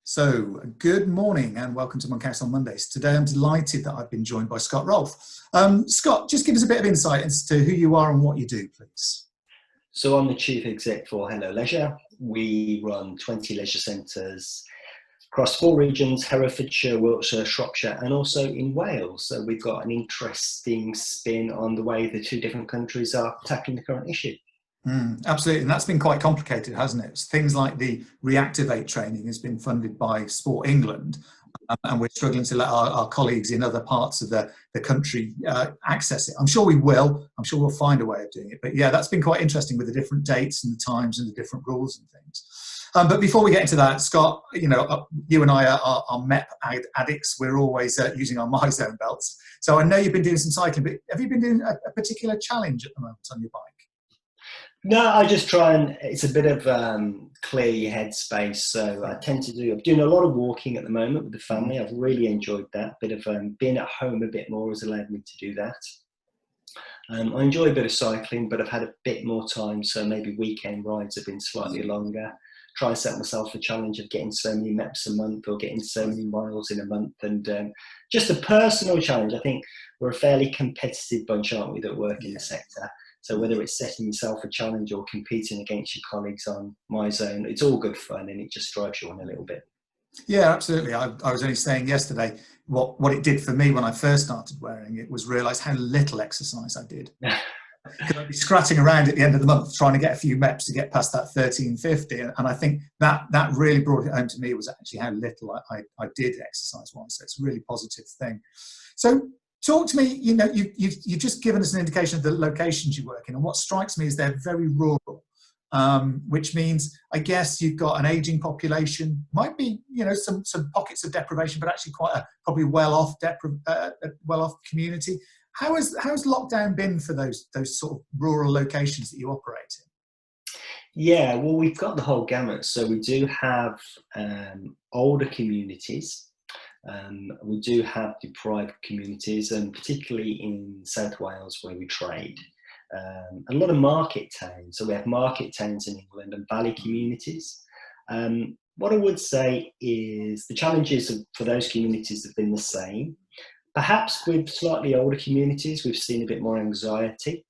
So, good morning and welcome to Monkhouse on Mondays. Today I'm delighted that I've been joined by Scott Rolfe. Scott, just give us a bit of insight as to who you are and what you do, please. So I'm the Chief Exec for Hello Leisure. We run 20 leisure centres across 4 regions: Herefordshire, Wiltshire, Shropshire and also in Wales. So we've got an interesting spin on the way the 2 different countries are tackling the current issue. Absolutely, and that's been quite complicated, hasn't it? Things like the Reactivate training has been funded by Sport England, and we're struggling to let our colleagues in other parts of the country access it. I'm sure we will. I'm sure we'll find a way of doing it. But yeah, that's been quite interesting with the different dates and the times and the different rules and things. But before we get into that, Scott, you and I are MEP addicts. We're always using our MyZone belts. So I know you've been doing some cycling, but have you been doing a particular challenge at the moment on your bike? No, I just try and, it's a bit of clear your headspace. So I tend to I'm doing a lot of walking at the moment with the family. I've really enjoyed that. Bit of being at home a bit more has allowed me to do that. I enjoy a bit of cycling, but I've had a bit more time. So maybe weekend rides have been slightly longer. Try and set myself a challenge of getting so many MEPs a month or getting so many miles in a month. And just a personal challenge. I think we're a fairly competitive bunch, aren't we, that work in the sector. So whether it's setting yourself a challenge or competing against your colleagues on MyZone, it's all good fun and it just drives you on a little bit. Yeah, absolutely. I was only saying yesterday what it did for me when I first started wearing it was realise how little exercise I did. Because I'd be scratching around at the end of the month trying to get a few MEPs to get past that 1350. And I think that really brought it home to me was actually how little I did exercise-wise. So it's a really positive thing. So talk to me, you've just given us an indication of the locations you work in, and what strikes me is they're very rural, which means, I guess, you've got an ageing population, might be, some pockets of deprivation, but actually quite a probably well-off community. How has lockdown been for those sort of rural locations that you operate in? Yeah, well, we've got the whole gamut. So we do have older communities. We do have deprived communities, and particularly in South Wales where we trade. A lot of market towns. So we have market towns in England and valley communities. What I would say is the challenges for those communities have been the same. Perhaps with slightly older communities, we've seen a bit more anxiety.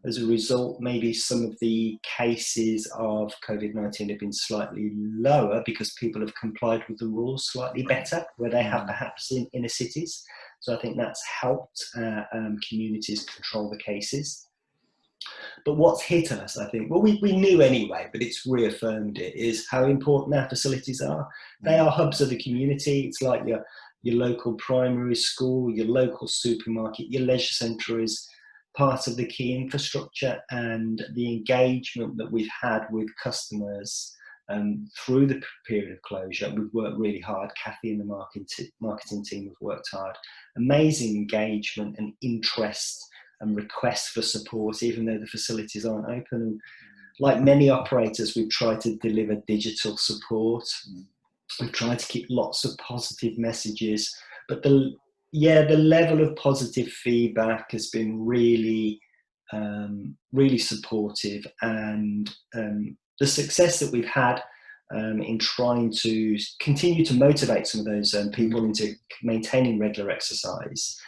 As a result, maybe some of the cases of COVID-19 have been slightly lower because people have complied with the rules slightly better where they have perhaps in inner cities. So I think that's helped communities control the cases. But what's hit us, I think, well, we knew anyway, but it's reaffirmed it, is how important our facilities are. They are hubs of the community. It's like your local primary school, your local supermarket, your leisure centre is part of the key infrastructure, and the engagement that we've had with customers through the period of closure. We've worked really hard. Kathy and the marketing team have worked hard. Amazing engagement and interest and requests for support, even though the facilities aren't open. And like many operators, we've tried to deliver digital support. We've tried to keep lots of positive messages, but the level of positive feedback has been really, really supportive, and the success that we've had in trying to continue to motivate some of those people into maintaining regular exercise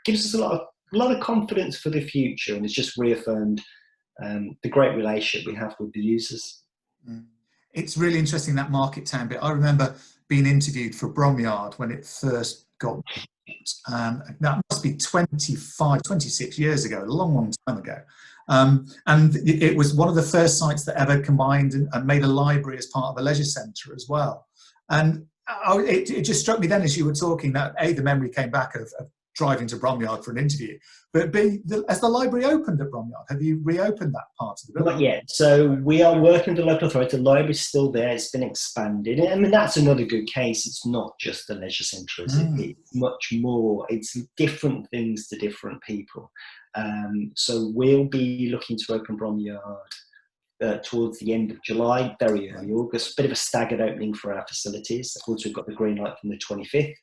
gives us a lot of confidence for the future, and it's just reaffirmed the great relationship we have with the users. It's really interesting, that market town bit. I remember being interviewed for Bromyard when it first got that must be 26 years ago, a long time ago. And it was one of the first sites that ever combined and made a library as part of a leisure centre as well. And it just struck me then as you were talking that A, the memory came back of driving to Bromyard for an interview, but B, as the library opened at Bromyard, have you reopened that part of the building? Not yet. So we are working with the local authority. The library's still there. It's been expanded. I mean, that's another good case. It's not just a leisure centre. It's much more. It's different things to different people. So we'll be looking to open Bromyard towards the end of July, very early August. Bit of a staggered opening for our facilities. Of course, we've got the green light from the 25th.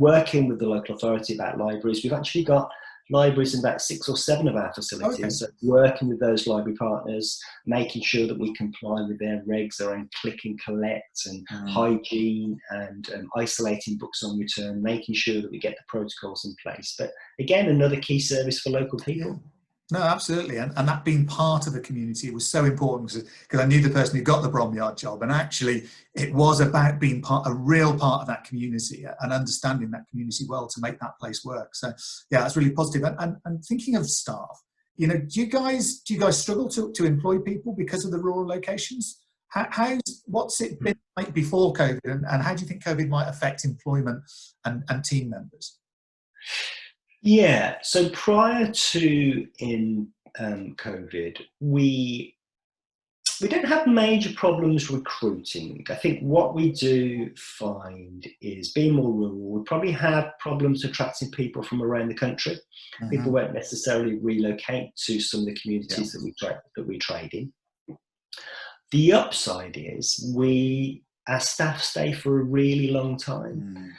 Working with the local authority about libraries. We've actually got libraries in about 6 or 7 of our facilities. Okay. So working with those library partners, making sure that we comply with their regs around click and collect and hygiene and isolating books on return, making sure that we get the protocols in place. But again, another key service for local people. Yeah. No, absolutely. And that being part of the community was so important because I knew the person who got the Bromyard job, and actually it was about being a real part of that community and understanding that community well to make that place work. So yeah, that's really positive. And thinking of staff, you know, do you guys struggle to employ people because of the rural locations? What's it been like before COVID, and how do you think COVID might affect employment and team members? Yeah, so prior to COVID, we don't have major problems recruiting. I think what we do find is, being more rural, we probably have problems attracting people from around the country. People won't necessarily relocate to some of the communities that we trade in. The upside is our staff stay for a really long time.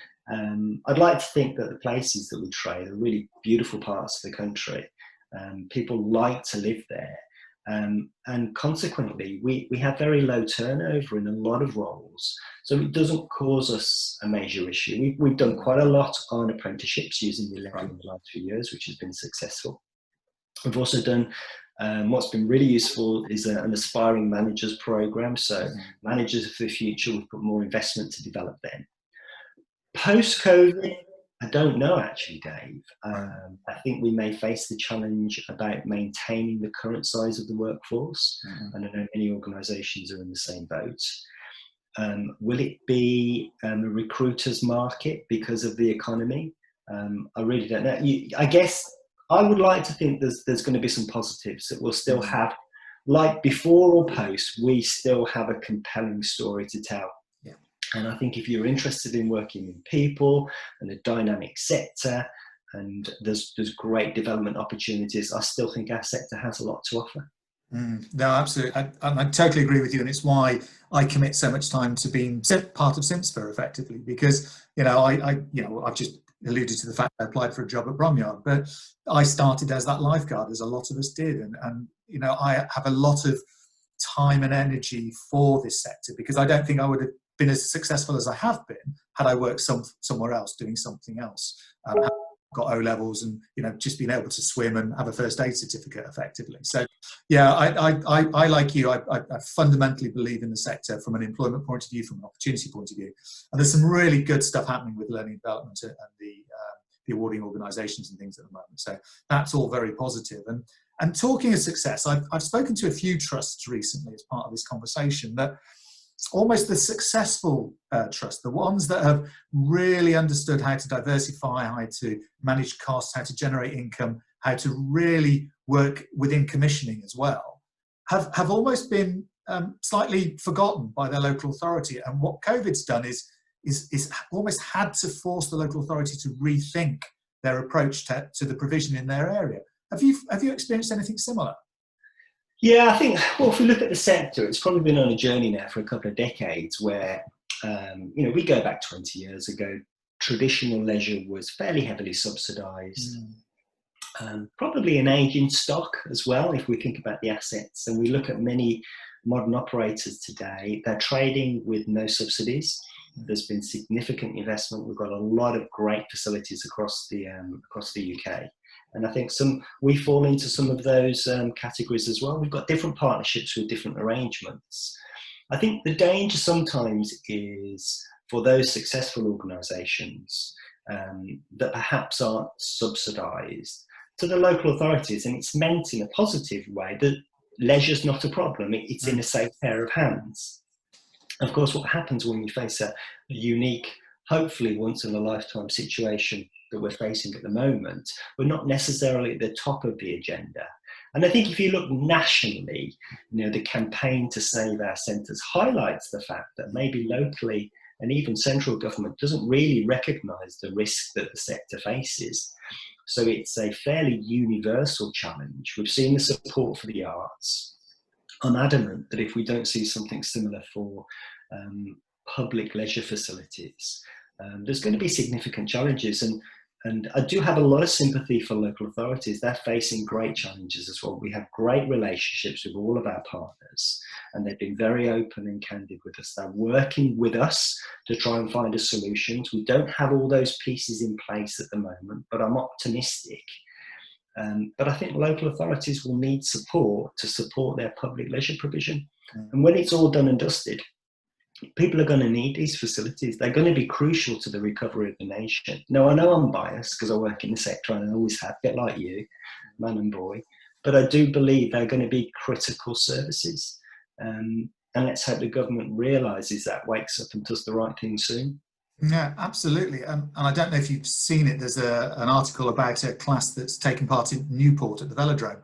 I'd like to think that the places that we trade are really beautiful parts of the country. People like to live there. And consequently, we have very low turnover in a lot of roles. So it doesn't cause us a major issue. We've done quite a lot on apprenticeships using the levy in the last few years, which has been successful. We've also done what's been really useful is an aspiring managers program. So managers for the future, we've put more investment to develop them. Post-COVID, I don't know actually, Dave. I think we may face the challenge about maintaining the current size of the workforce. And I know many organisations are in the same boat. Will it be a recruiter's market because of the economy? I really don't know. I guess I would like to think there's going to be some positives, that we'll still have, like before or post, we still have a compelling story to tell. And I think if you're interested in working with people and a dynamic sector, and there's great development opportunities, I still think our sector has a lot to offer. No, absolutely. I totally agree with you. And it's why I commit so much time to being part of CIMSPA effectively, because, you know, I've just alluded to the fact I applied for a job at Bromyard, but I started as that lifeguard, as a lot of us did. And you know, I have a lot of time and energy for this sector, because I don't think I would have been as successful as I have been had I worked somewhere else doing something else. Got O levels and, you know, just being able to swim and have a first aid certificate effectively. So yeah, I like you, I fundamentally believe in the sector from an employment point of view, from an opportunity point of view, and there's some really good stuff happening with learning and development and the awarding organisations and things at the moment. So that's all very positive. And talking of success, I've spoken to a few trusts recently as part of this conversation that almost the successful trust, the ones that have really understood how to diversify, how to manage costs, how to generate income, how to really work within commissioning as well, have almost been slightly forgotten by their local authority. And what COVID's done is almost had to force the local authority to rethink their approach to the provision in their area. Have you experienced anything similar? Yeah, I think, well, if we look at the sector, it's probably been on a journey now for a couple of decades where, you know, we go back 20 years ago, traditional leisure was fairly heavily subsidised. Probably an ageing stock as well, if we think about the assets. And we look at many modern operators today, they're trading with no subsidies. There's been significant investment. We've got a lot of great facilities across the UK. And I think we fall into some of those categories as well. We've got different partnerships with different arrangements. I think the danger sometimes is for those successful organisations that perhaps aren't subsidised to the local authorities, and it's meant in a positive way that leisure's not a problem, it's in a safe pair of hands. Of course, what happens when you face a unique, hopefully once in a lifetime situation that we're facing at the moment, we're not necessarily at the top of the agenda. And I think if you look nationally, you know, the campaign to save our centres highlights the fact that maybe locally and even central government doesn't really recognise the risk that the sector faces. So it's a fairly universal challenge. We've seen the support for the arts. I'm adamant that if we don't see something similar for public leisure facilities, there's going to be significant challenges. And And I do have a lot of sympathy for local authorities. They're facing great challenges as well. We have great relationships with all of our partners, and they've been very open and candid with us. They're working with us to try and find us solutions. We don't have all those pieces in place at the moment, but I'm optimistic. But I think local authorities will need support to support their public leisure provision. And when it's all done and dusted, people are going to need these facilities. They're going to be crucial to the recovery of the nation. Now, I know I'm biased because I work in the sector and I always have, a bit like you, man and boy, but I do believe they're going to be critical services. And let's hope the government realises that, wakes up and does the right thing soon. Yeah, absolutely. And I don't know if you've seen it, there's an article about a class that's taken part in Newport at the Velodrome.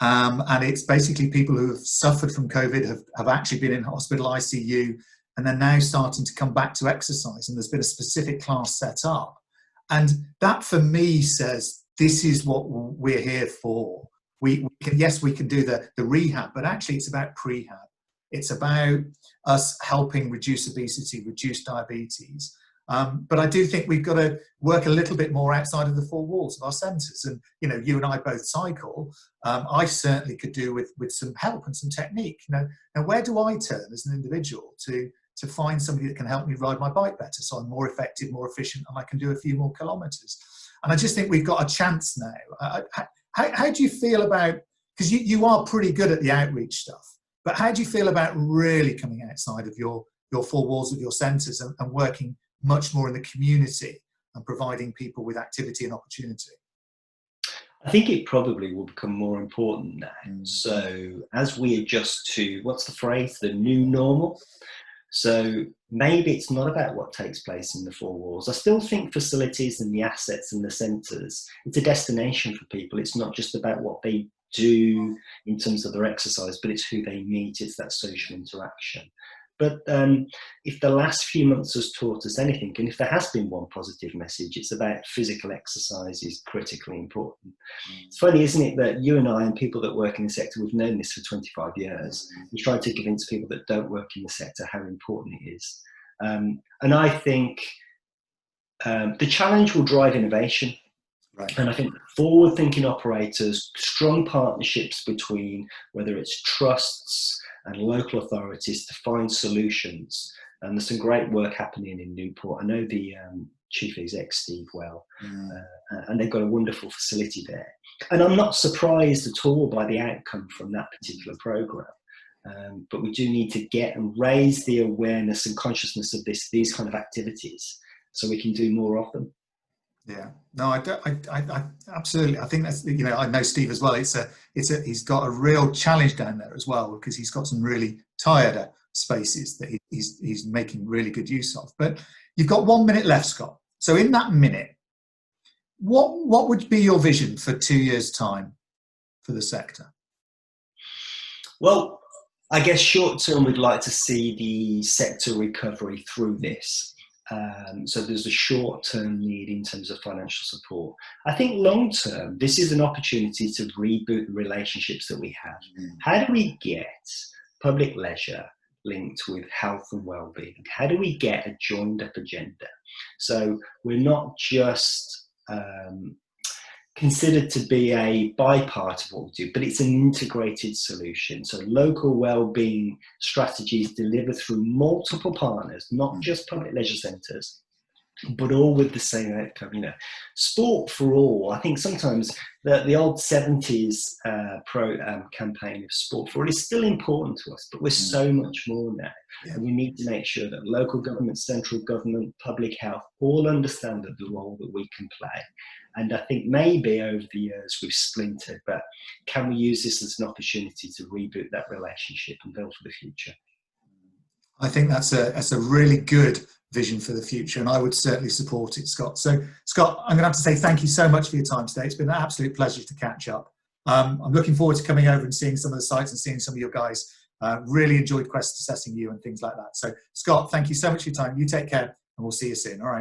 And it's basically people who have suffered from COVID, have actually been in hospital ICU, and they're now starting to come back to exercise. And there's been a specific class set up. And that for me says, this is what we're here for. We can do the rehab, but actually it's about prehab. It's about us helping reduce obesity, reduce diabetes. But I do think we've got to work a little bit more outside of the four walls of our centres. And, you know, you and I both cycle. I certainly could do with some help and some technique. You know, now where do I turn as an individual to find somebody that can help me ride my bike better, so I'm more effective, more efficient, and I can do a few more kilometres? And I just think we've got a chance now. How do you feel about, because you are pretty good at the outreach stuff, but how do you feel about really coming outside of your four walls of your centres and working much more in the community and providing people with activity and opportunity? I think it probably will become more important now. So as we adjust to, what's the phrase, the new normal. So maybe it's not about what takes place in the four walls. I still think facilities and the assets and the centres, it's a destination for people. It's not just about what they do in terms of their exercise, but it's who they meet. It's that social interaction. But if the last few months has taught us anything, and if there has been one positive message, it's about physical exercise is critically important. It's funny, isn't it, that you and I and people that work in the sector, we've known this for 25 years, and try to convince people that don't work in the sector how important it is. And I think the challenge will drive innovation. Right. And I think forward-thinking operators, strong partnerships between whether it's trusts and local authorities to find solutions. And there's some great work happening in Newport. I know the chief exec, Steve, well, and they've got a wonderful facility there. And I'm not surprised at all by the outcome from that particular programme. But we do need to get and raise the awareness and consciousness of these kind of activities so we can do more of them. Yeah, no, I absolutely. I think that's, you know, I know Steve as well. He's got a real challenge down there as well, because he's got some really tired spaces that he's making really good use of. But you've got 1 minute left, Scott. So in that minute, what would be your vision for 2 years' time for the sector? Well, I guess short term, we'd like to see the sector recovery through this. So there's a short-term need in terms of financial support. I think long-term, this is an opportunity to reboot the relationships that we have. How do we get public leisure linked with health and well-being? How do we get a joined-up agenda? So we're not just considered to be a by-part of what we do, but it's an integrated solution. So local wellbeing strategies delivered through multiple partners, not just public leisure centres, but all with the same outcome. You know, sport for all. I think sometimes the old 70s campaign of sport for all is still important to us, but we're so much more now. Yeah. And we need to make sure that local government, central government, public health all understand the role that we can play. And I think maybe over the years we've splintered, but can we use this as an opportunity to reboot that relationship and build for the future? I think that's a really good vision for the future, and I would certainly support it, Scott. So, Scott, I'm going to have to say thank you so much for your time today. It's been an absolute pleasure to catch up. I'm looking forward to coming over and seeing some of the sites and seeing some of your guys. Really enjoyed quest assessing you and things like that. So, Scott, thank you so much for your time. You take care, and we'll see you soon. All right.